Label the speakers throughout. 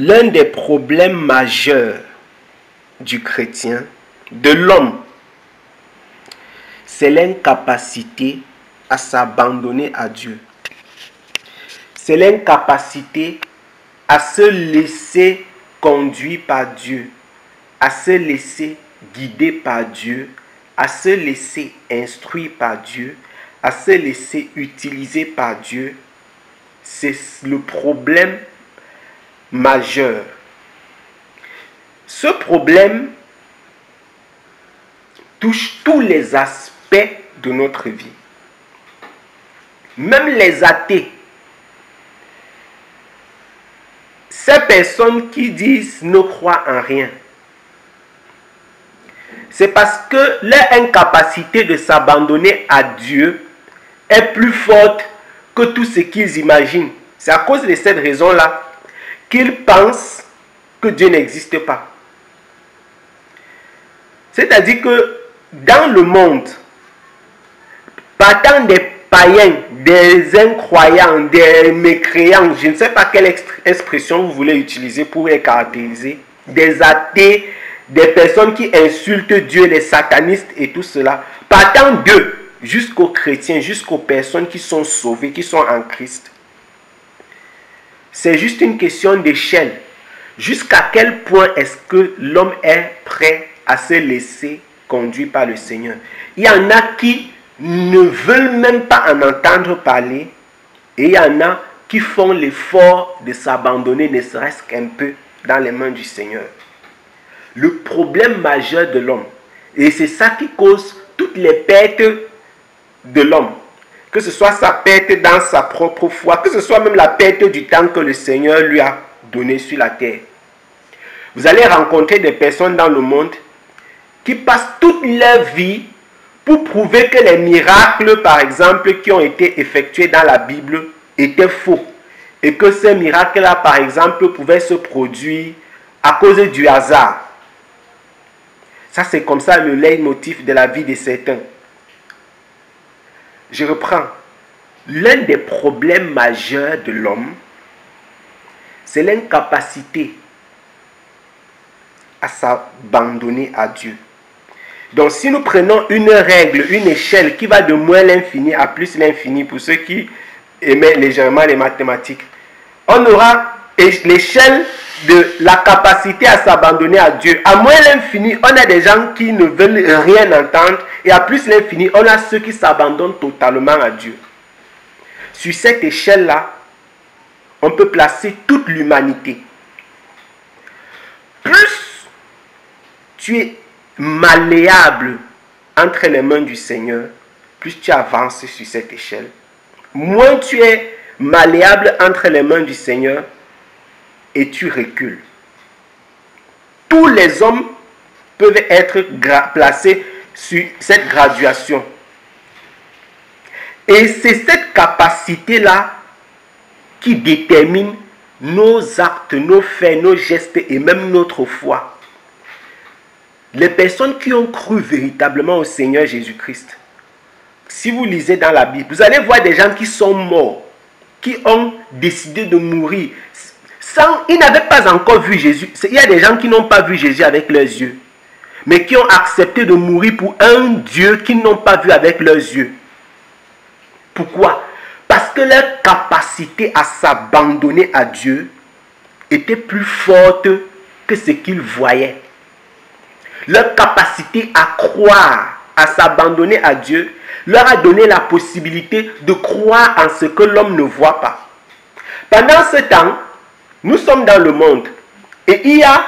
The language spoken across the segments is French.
Speaker 1: L'un des problèmes majeurs du chrétien, de l'homme, c'est l'incapacité à s'abandonner à Dieu. C'est l'incapacité à se laisser conduire par Dieu, à se laisser guider par Dieu, à se laisser instruire par Dieu, à se laisser utiliser par Dieu. C'est le problème majeur. Ce problème touche tous les aspects de notre vie. Même les athées, ces personnes qui disent ne croient en rien, c'est parce que leur incapacité de s'abandonner à Dieu est plus forte que tout ce qu'ils imaginent. C'est à cause de cette raison-là qu'ils pensent que Dieu n'existe pas. C'est-à-dire que dans le monde, partant des païens, des incroyants, des mécréants, je ne sais pas quelle expression vous voulez utiliser pour les caractériser, des athées, des personnes qui insultent Dieu, les satanistes et tout cela, partant d'eux jusqu'aux chrétiens, jusqu'aux personnes qui sont sauvées, qui sont en Christ. C'est juste une question d'échelle. Jusqu'à quel point est-ce que l'homme est prêt à se laisser conduire par le Seigneur? Il y en a qui ne veulent même pas en entendre parler, et il y en a qui font l'effort de s'abandonner, ne serait-ce qu'un peu, dans les mains du Seigneur. Le problème majeur de l'homme, et c'est ça qui cause toutes les pertes de l'homme, que ce soit sa perte dans sa propre foi, que ce soit même la perte du temps que le Seigneur lui a donné sur la terre. Vous allez rencontrer des personnes dans le monde qui passent toute leur vie pour prouver que les miracles, par exemple, qui ont été effectués dans la Bible étaient faux. Et que ces miracles-là, par exemple, pouvaient se produire à cause du hasard. Ça, c'est comme ça le leitmotiv de la vie de certains. Je reprends. L'un des problèmes majeurs de l'homme, c'est l'incapacité à s'abandonner à Dieu. Donc si nous prenons une règle, une échelle qui va de moins l'infini à plus l'infini, pour ceux qui aimaient légèrement les mathématiques, on aura l'échelle de la capacité à s'abandonner à Dieu. À moins l'infini, on a des gens qui ne veulent rien entendre, et à plus l'infini, on a ceux qui s'abandonnent totalement à Dieu. Sur cette échelle-là, on peut placer toute l'humanité. Plus tu es malléable entre les mains du Seigneur, plus tu avances sur cette échelle. Moins tu es malléable entre les mains du Seigneur et tu recules. Tous les hommes peuvent être placés sur cette graduation. Et c'est cette capacité-là qui détermine nos actes, nos faits, nos gestes et même notre foi. Les personnes qui ont cru véritablement au Seigneur Jésus-Christ, si vous lisez dans la Bible, vous allez voir des gens qui sont morts, qui ont décidé de mourir. Ils n'avaient pas encore vu Jésus. Il y a des gens qui n'ont pas vu Jésus avec leurs yeux, mais qui ont accepté de mourir pour un Dieu qu'ils n'ont pas vu avec leurs yeux. Pourquoi? Parce que leur capacité à s'abandonner à Dieu était plus forte que ce qu'ils voyaient. Leur capacité à croire, à s'abandonner à Dieu, leur a donné la possibilité de croire en ce que l'homme ne voit pas. Pendant ce temps, nous sommes dans le monde et il y a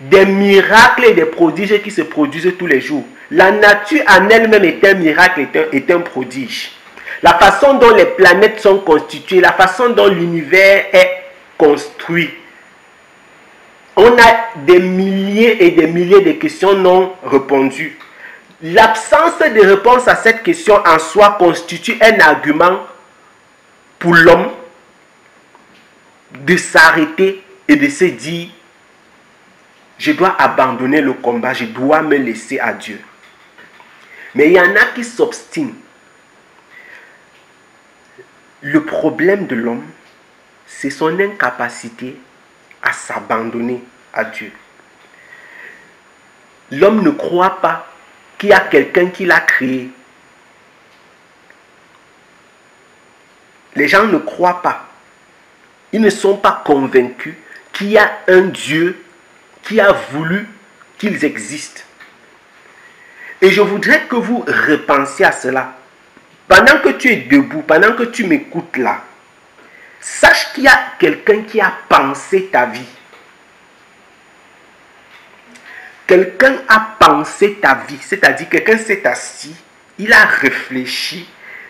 Speaker 1: des miracles et des prodiges qui se produisent tous les jours. La nature en elle-même est un miracle, est un prodige. La façon dont les planètes sont constituées, la façon dont l'univers est construit. On a des milliers et des milliers de questions non répondues. L'absence de réponse à cette question en soi constitue un argument pour l'homme de s'arrêter et de se dire: je dois abandonner le combat, je dois me laisser à Dieu. Mais il y en a qui s'obstinent. Le problème de l'homme, c'est son incapacité à s'abandonner à Dieu. L'homme ne croit pas qu'il y a quelqu'un qui l'a créé. Les gens ne croient pas. Ils ne sont pas convaincus qu'il y a un Dieu qui a voulu qu'ils existent. Et je voudrais que vous repensiez à cela. Pendant que tu es debout, pendant que tu m'écoutes là, sache qu'il y a quelqu'un qui a pensé ta vie. Quelqu'un a pensé ta vie, c'est-à-dire quelqu'un s'est assis, il a réfléchi,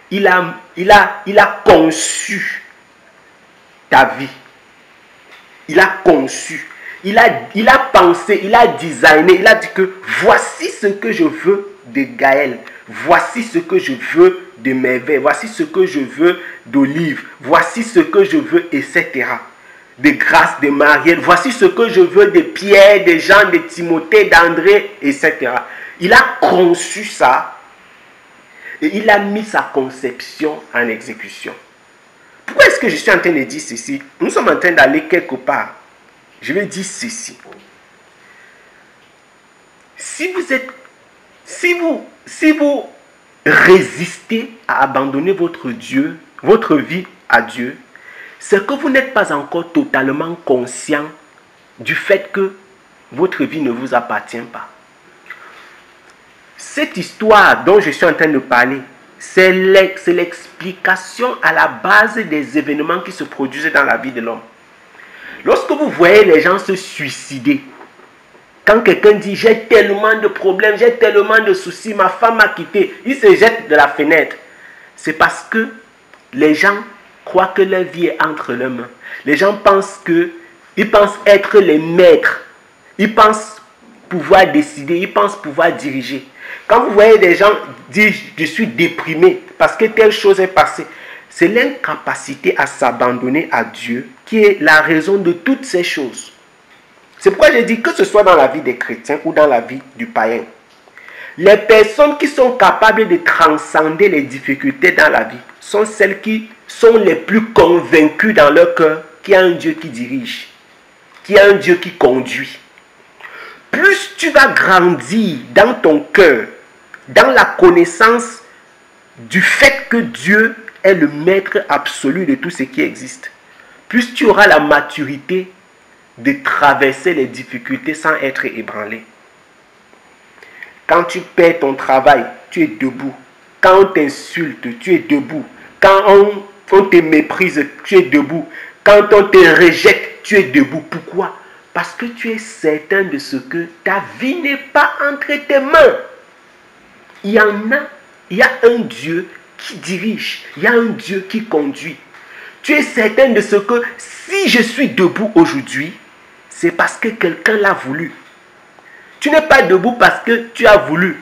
Speaker 1: il a conçu ta vie. Il a conçu, il a pensé, il a designé, il a dit que voici ce que je veux de Gaël, voici ce que je veux de Merveille, voici ce que je veux d'Olive, voici ce que je veux, etc. De Grâce, de Marielle, voici ce que je veux de Pierre, de Jean, de Timothée, d'André, etc. Il a conçu ça et il a mis sa conception en exécution. Pourquoi est-ce que je suis en train de dire ceci? Nous sommes en train d'aller quelque part. Je vais dire ceci. Si vous résistez à abandonner votre Dieu, votre vie à Dieu, c'est que vous n'êtes pas encore totalement conscient du fait que votre vie ne vous appartient pas. Cette histoire dont je suis en train de parler, c'est l'explication à la base des événements qui se produisent dans la vie de l'homme. Lorsque vous voyez les gens se suicider, quand quelqu'un dit « j'ai tellement de problèmes, j'ai tellement de soucis, ma femme m'a quitté », il se jette de la fenêtre. C'est parce que les gens croient que leur vie est entre leurs mains. Les gens pensent être les maîtres. Ils pensent pouvoir décider, ils pensent pouvoir diriger. Quand vous voyez des gens dire « je suis déprimé parce que telle chose est passée », c'est l'incapacité à s'abandonner à Dieu qui est la raison de toutes ces choses. C'est pourquoi je dis que ce soit dans la vie des chrétiens ou dans la vie du païen. Les personnes qui sont capables de transcender les difficultés dans la vie sont celles qui sont les plus convaincues dans leur cœur qu'il y a un Dieu qui dirige, qu'il y a un Dieu qui conduit. Plus tu vas grandir dans ton cœur, dans la connaissance du fait que Dieu est le maître absolu de tout ce qui existe, plus tu auras la maturité de traverser les difficultés sans être ébranlé. Quand tu perds ton travail, tu es debout. Quand on t'insulte, tu es debout. Quand on te méprise, tu es debout. Quand on te rejette, tu es debout. Pourquoi? Parce que tu es certain de ce que ta vie n'est pas entre tes mains. Il y a un Dieu qui dirige. Il y a un Dieu qui conduit. Tu es certain de ce que si je suis debout aujourd'hui, c'est parce que quelqu'un l'a voulu. Tu n'es pas debout parce que tu as voulu,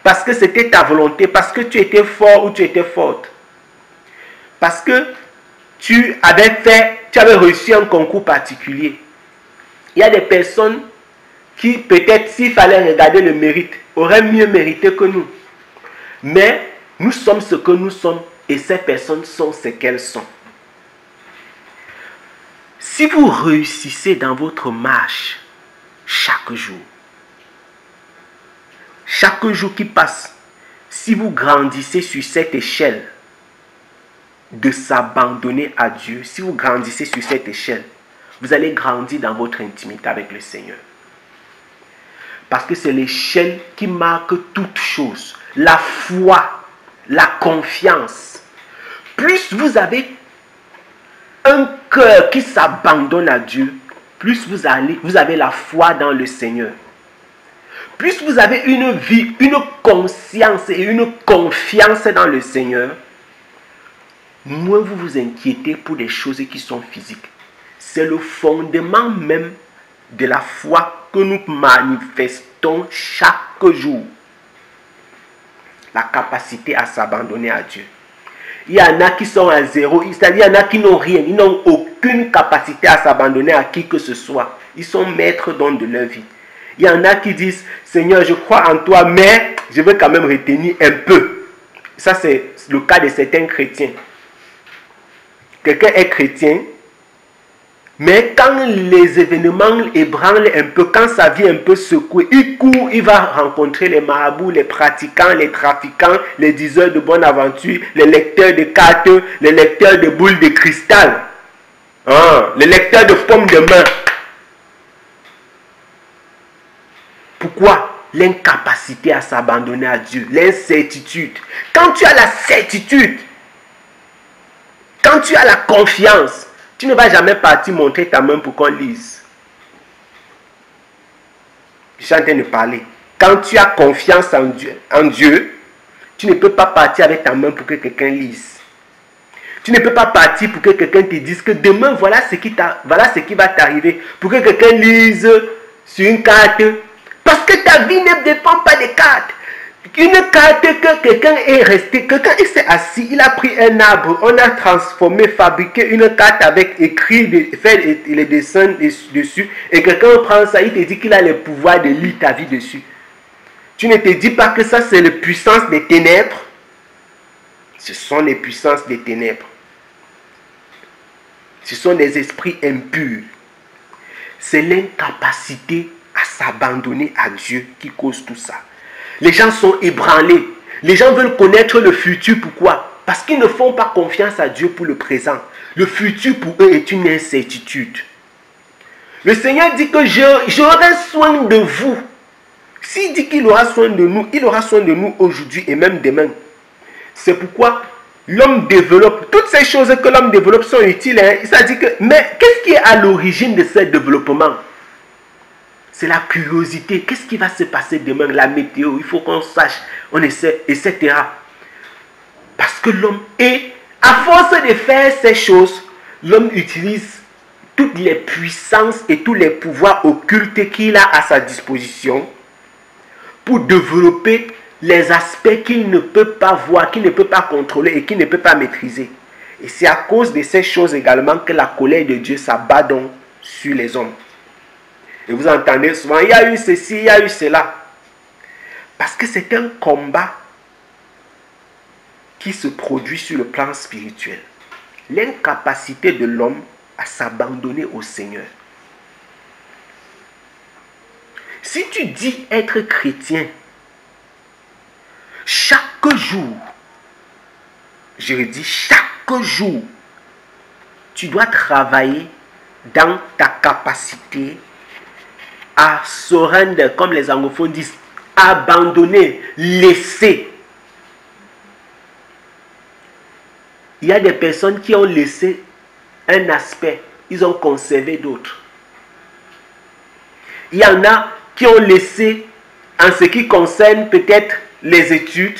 Speaker 1: parce que c'était ta volonté, parce que tu étais fort ou tu étais forte. Parce que tu avais reçu un concours particulier. Il y a des personnes qui, peut-être, s'il fallait regarder le mérite, auraient mieux mérité que nous. Mais nous sommes ce que nous sommes et ces personnes sont ce qu'elles sont. Si vous réussissez dans votre marche chaque jour qui passe, si vous grandissez sur cette échelle de s'abandonner à Dieu, si vous grandissez sur cette échelle, vous allez grandir dans votre intimité avec le Seigneur. Parce que c'est l'échelle qui marque toute chose. La foi, la confiance. Plus vous avez un cœur qui s'abandonne à Dieu, plus vous avez la foi dans le Seigneur. Plus vous avez une vie, une conscience et une confiance dans le Seigneur, moins vous vous inquiétez pour des choses qui sont physiques. C'est le fondement même de la foi que nous manifestons chaque jour. La capacité à s'abandonner à Dieu. Il y en a qui sont à zéro, c'est-à-dire il y en a qui n'ont rien, ils n'ont aucune capacité à s'abandonner à qui que ce soit. Ils sont maîtres de leur vie. Il y en a qui disent, Seigneur, je crois en toi, mais je veux quand même retenir un peu. Ça, c'est le cas de certains chrétiens. Quelqu'un est chrétien, Mais quand les événements ébranlent un peu, quand sa vie est un peu secouée, il court, il va rencontrer les marabouts, les pratiquants, les trafiquants, les diseurs de bonne aventure, les lecteurs de cartes, les lecteurs de boules de cristal, les lecteurs de pommes de main. Pourquoi? L'incapacité à s'abandonner à Dieu, l'incertitude. Quand tu as la certitude, quand tu as la confiance, tu ne vas jamais partir montrer ta main pour qu'on lise. Je suis en train de parler. Quand tu as confiance en Dieu, tu ne peux pas partir avec ta main pour que quelqu'un lise. Tu ne peux pas partir pour que quelqu'un te dise que demain, voilà ce qui va t'arriver. Pour que quelqu'un lise sur une carte. Parce que ta vie ne dépend pas des cartes. Une carte que quelqu'un est resté, quelqu'un s'est assis, il a pris un arbre, on a transformé, fabriqué une carte avec écrit, fait les dessins dessus, et quelqu'un prend ça, il te dit qu'il a le pouvoir de lire ta vie dessus. Tu ne te dis pas que ça c'est la puissance des ténèbres. Ce sont les puissances des ténèbres. Ce sont des esprits impurs. C'est l'incapacité à s'abandonner à Dieu qui cause tout ça. Les gens sont ébranlés. Les gens veulent connaître le futur. Pourquoi? Parce qu'ils ne font pas confiance à Dieu pour le présent. Le futur pour eux est une incertitude. Le Seigneur dit que j'aurai soin de vous. S'il dit qu'il aura soin de nous, il aura soin de nous aujourd'hui et même demain. C'est pourquoi l'homme développe. Toutes ces choses que l'homme développe sont utiles. Ça dit que, mais qu'est-ce qui est à l'origine de ce développement? C'est la curiosité. Qu'est-ce qui va se passer demain? La météo, il faut qu'on sache, on essaie, etc. Parce que l'homme est, à force de faire ces choses, l'homme utilise toutes les puissances et tous les pouvoirs occultes qu'il a à sa disposition pour développer les aspects qu'il ne peut pas voir, qu'il ne peut pas contrôler et qu'il ne peut pas maîtriser. Et c'est à cause de ces choses également que la colère de Dieu s'abat donc sur les hommes. Et vous entendez souvent, il y a eu ceci, il y a eu cela. Parce que c'est un combat qui se produit sur le plan spirituel. L'incapacité de l'homme à s'abandonner au Seigneur. Si tu dis être chrétien, chaque jour, je le dis chaque jour, tu dois travailler dans ta capacité à surrender, comme les anglophones disent, abandonner, laisser. Il y a des personnes qui ont laissé un aspect, ils ont conservé d'autres. Il y en a qui ont laissé en ce qui concerne peut-être les études,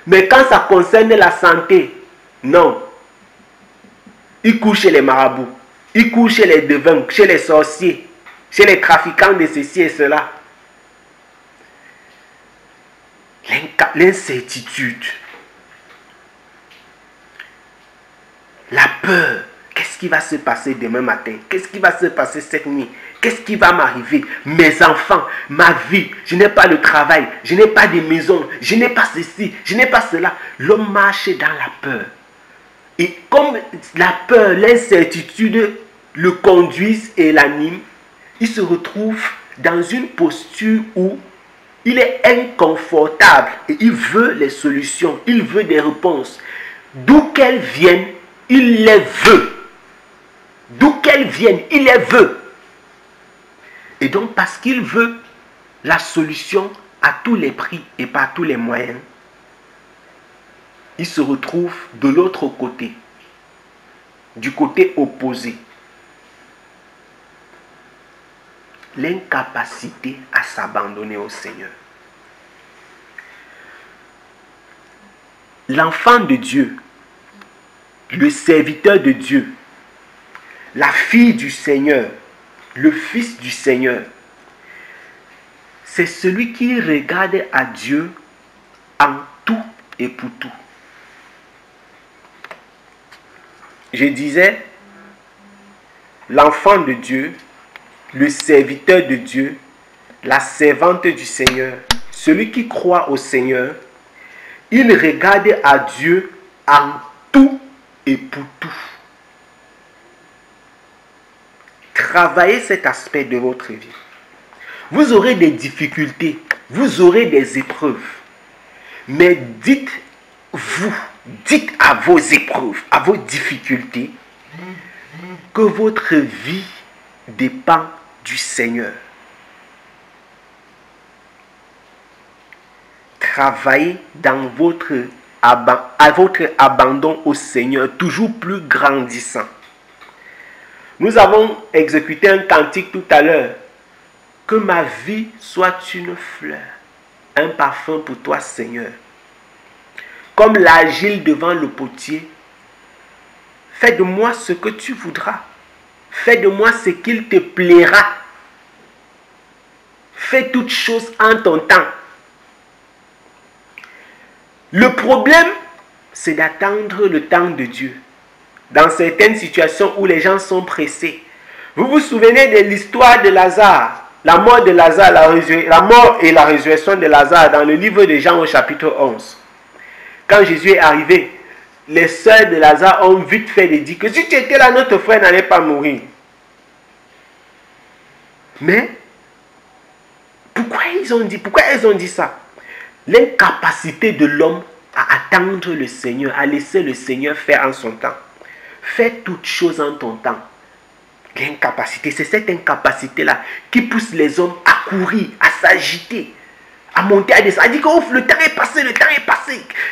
Speaker 1: mais quand ça concerne la santé, non. Ils courent chez les marabouts, ils courent chez les devins, chez les sorciers, chez les trafiquants de ceci et cela. L'incertitude, la peur. Qu'est-ce qui va se passer demain matin? Qu'est-ce qui va se passer cette nuit? Qu'est-ce qui va m'arriver? Mes enfants, ma vie, je n'ai pas de travail, je n'ai pas de maison, je n'ai pas ceci, je n'ai pas cela. L'homme marche dans la peur. Et comme la peur, l'incertitude le conduisent et l'animent, il se retrouve dans une posture où il est inconfortable et il veut les solutions, il veut des réponses. D'où qu'elles viennent, il les veut. D'où qu'elles viennent, il les veut. Et donc parce qu'il veut la solution à tous les prix et par tous les moyens, il se retrouve de l'autre côté, du côté opposé. L'incapacité à s'abandonner au Seigneur. L'enfant de Dieu, le serviteur de Dieu, la fille du Seigneur, le fils du Seigneur, c'est celui qui regarde à Dieu en tout et pour tout. Je disais, l'enfant de Dieu, le serviteur de Dieu, la servante du Seigneur, celui qui croit au Seigneur, il regarde à Dieu en tout et pour tout. Travaillez cet aspect de votre vie. Vous aurez des difficultés, vous aurez des épreuves. Mais dites à vos épreuves, à vos difficultés, que votre vie dépend du Seigneur. Travaillez dans votre abandon au Seigneur, toujours plus grandissant. Nous avons exécuté un cantique tout à l'heure. Que ma vie soit une fleur, un parfum pour toi, Seigneur. Comme l'argile devant le potier, fais de moi ce que tu voudras. Fais de moi ce qu'il te plaira. Fais toutes choses en ton temps. Le problème, c'est d'attendre le temps de Dieu. Dans certaines situations où les gens sont pressés. Vous vous souvenez de l'histoire de Lazare? La mort de Lazare, la mort et la résurrection de Lazare dans le livre de Jean au chapitre 11. Quand Jésus est arrivé, les sœurs de Lazare ont vite fait de dire que si tu étais là, notre frère n'allait pas mourir. Mais, pourquoi elles ont dit ça? L'incapacité de l'homme à attendre le Seigneur, à laisser le Seigneur faire en son temps. Fais toutes choses en ton temps. L'incapacité, c'est cette incapacité-là qui pousse les hommes à courir, à s'agiter, à monter, à descendre. À dire que oh, le temps est passé,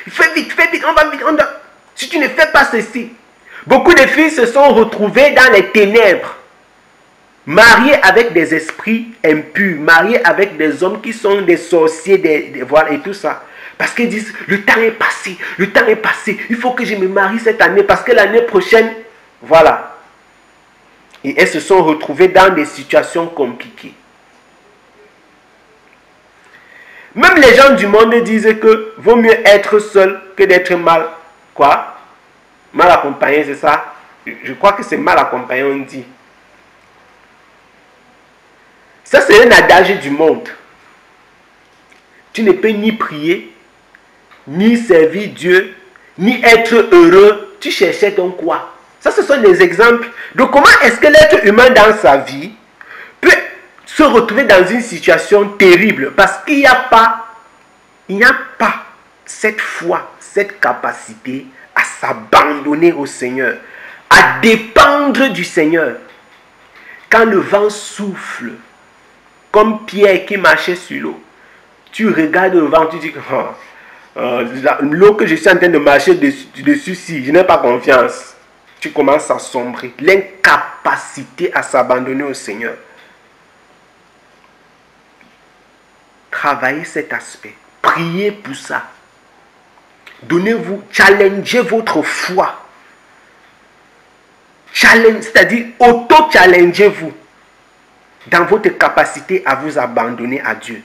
Speaker 1: Fais vite, on va vite, Si tu ne fais pas ceci. Beaucoup de filles se sont retrouvées dans les ténèbres, mariées avec des esprits impurs, mariées avec des hommes qui sont des sorciers, voilà, et tout ça. Parce qu'ils disent, le temps est passé, il faut que je me marie cette année, parce que l'année prochaine, voilà. Et elles se sont retrouvées dans des situations compliquées. Même les gens du monde disent que vaut mieux être seul que d'être mal. Quoi? Mal accompagné, c'est ça? Je crois que c'est mal accompagné, on dit. Ça, c'est un adage du monde. Tu ne peux ni prier, ni servir Dieu, ni être heureux. Tu cherchais donc quoi? Ça, ce sont des exemples de comment est-ce que l'être humain dans sa vie peut se retrouver dans une situation terrible parce qu'il n'y a pas cette foi, cette capacité à s'abandonner au Seigneur, à dépendre du Seigneur. Quand le vent souffle, comme Pierre qui marchait sur l'eau, tu regardes le vent, tu dis que l'eau que je suis en train de marcher dessus, si je n'ai pas confiance. Tu commences à sombrer. L'incapacité à s'abandonner au Seigneur. Travaillez cet aspect. Priez pour ça. Donnez-vous, challengez votre foi. C'est-à-dire auto-challengez-vous dans votre capacité à vous abandonner à Dieu.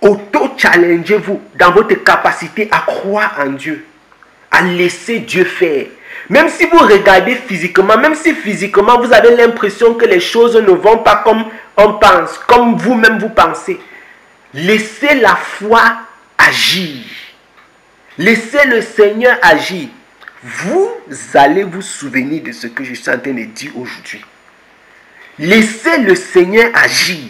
Speaker 1: Auto-challengez-vous dans votre capacité à croire en Dieu, à laisser Dieu faire. Même si vous regardez physiquement, même si physiquement vous avez l'impression que les choses ne vont pas comme on pense, comme vous-même vous pensez, laissez la foi agir. Laissez le Seigneur agir. Vous allez vous souvenir de ce que je suis en train de dire aujourd'hui. Laissez le Seigneur agir.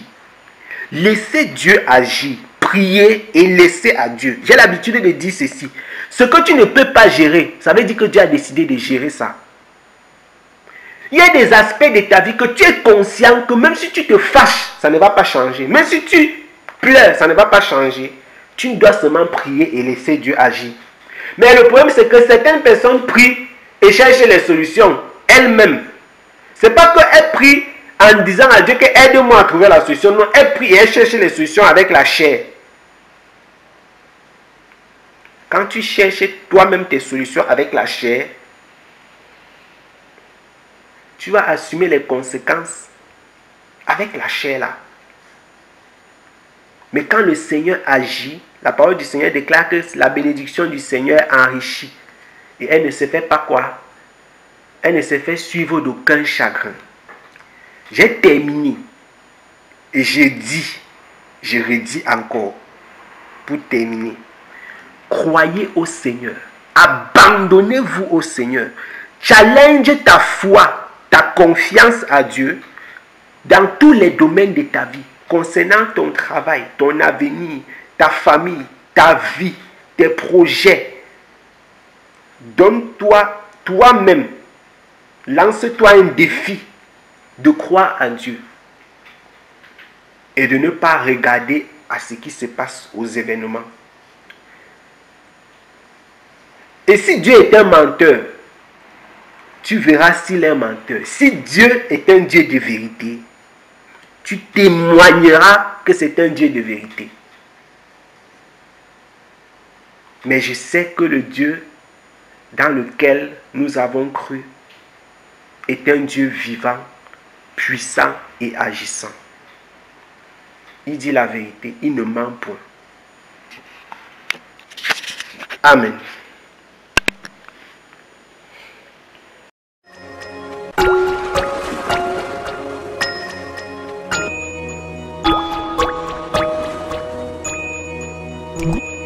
Speaker 1: Laissez Dieu agir. Priez et laissez à Dieu. J'ai l'habitude de dire ceci. Ce que tu ne peux pas gérer, ça veut dire que Dieu a décidé de gérer ça. Il y a des aspects de ta vie que tu es conscient que même si tu te fâches, ça ne va pas changer. Même si tu pleures, ça ne va pas changer. Tu dois seulement prier et laisser Dieu agir. Mais le problème, c'est que certaines personnes prient et cherchent les solutions elles-mêmes. Ce n'est pas qu'elles prient en disant à Dieu que aide-moi à trouver la solution. Non, elles prient et elles cherchent les solutions avec la chair. Quand tu cherches toi-même tes solutions avec la chair, tu vas assumer les conséquences avec la chair là. Mais quand le Seigneur agit, la parole du Seigneur déclare que la bénédiction du Seigneur enrichit. Et elle ne se fait pas quoi? Elle ne se fait suivre d'aucun chagrin. J'ai terminé. Et je redis encore, pour terminer. Croyez au Seigneur. Abandonnez-vous au Seigneur. Challenge ta foi. ta confiance à Dieu dans tous les domaines de ta vie, concernant ton travail, ton avenir, ta famille, ta vie, tes projets. Donne-toi toi-même, lance-toi un défi de croire en Dieu et de ne pas regarder à ce qui se passe aux événements. Et si Dieu est un menteur, tu verras s'il est un menteur. Si Dieu est un Dieu de vérité, tu témoigneras que c'est un Dieu de vérité. Mais je sais que le Dieu dans lequel nous avons cru est un Dieu vivant, puissant et agissant. Il dit la vérité, il ne ment point. Amen.
Speaker 2: Mm-hmm.